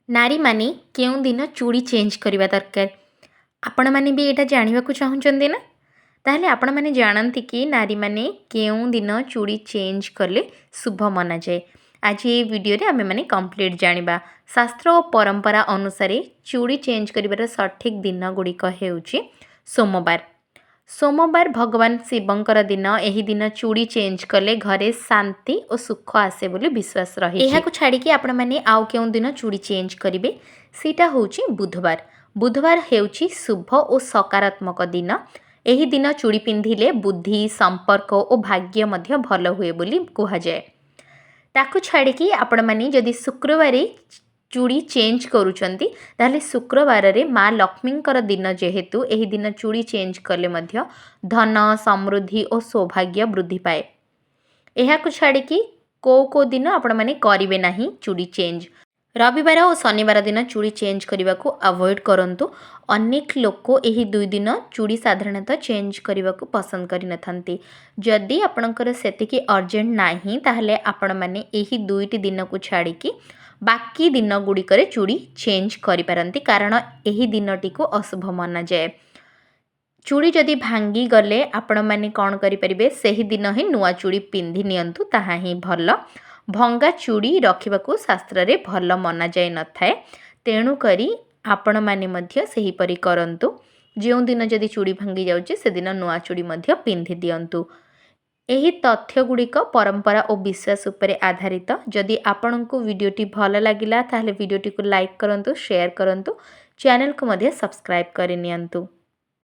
नारी माने केउं दिन चूड़ी चेंज करवा दरकार आपण मैंने भी यहाँ जानवा चाहते ना ताहले आपण मैंने जानती कि नारी माने केउं दिन चूड़ी चेंज कले शुभ मना जाए। आज ये वीडियो रे आमे माने कंप्लीट जानिबा शास्त्र और परंपरा अनुसार चूड़ी चेंज करिवार सठिक दिन गुड़िक हेउची सोमवार। सोमवार भगवान शिवंकर दिन एही दिन चूड़ी चेंज कले घरे शांति और सुख आसे बोली विश्वास रही। यहाँ को छाड़ी आपण मैंने आउ केउं दिन चूड़ी चेंज करिवे सीटा होउची बुधवार। बुधवार हेउची शुभ और सकारात्मक दिन। एही दिन चूड़ी पिंधिले बुद्धि संपर्क और भाग्य मध्य भल हुए बोली कहा जाए। ताकू छाड़ी आपण मैंने जदि शुक्रवार चूड़ी चेंज करूचंती ताहले शुक्रवार रे माँ लक्ष्मींकर दिन जेहेतु एही दिन चूड़ी चेंज कले मध्य धन समृद्धि और सौभाग्य वृद्धि पाए। एहा को छाड़ी को दिन आपण माने करिवे नाही चूड़ी चेंज। रविवार और शनिवार दिन चूड़ी चेंज करने को अवॉइड करंतु। अनेक लोक एही दुई दिन चूड़ी साधारणतः चेंज करने को पसंद करि नथांती। जदि आपणकर सेतिकी अर्जेंट नाही ताहले आपण माने एही दुईटी दिन को छाड़ी बाकी दिन गुड़िकर चूड़ी चेंज करि पारंती कारण एही दिनटी को अशुभ माना जाए। चूड़ी जदि भांगी गले आपण माने कौन करें से दिन ही नुआ चूड़ी पिंधि नियंतु ताहा ही भल। भंगा चूड़ी रखिबाकू शास्त्र रे भल मना जाए न थाए तेणु करी आपण माने मध्य सेही परी करंतु। जो दिन जदि चूड़ी भांगी जाउची से दिन नुआ चूड़ी मध्य पिंधि दियंतु। एही तथ्य गुड़िक परंपरा और विश्वास उपरे आधारित। जदि आपंको वीडियोटी भल लगिला ताहले वीडियोटी को लाइक करंतु, शेयर करंतु, चैनल को मध्य सब्सक्राइब करि नियंतु।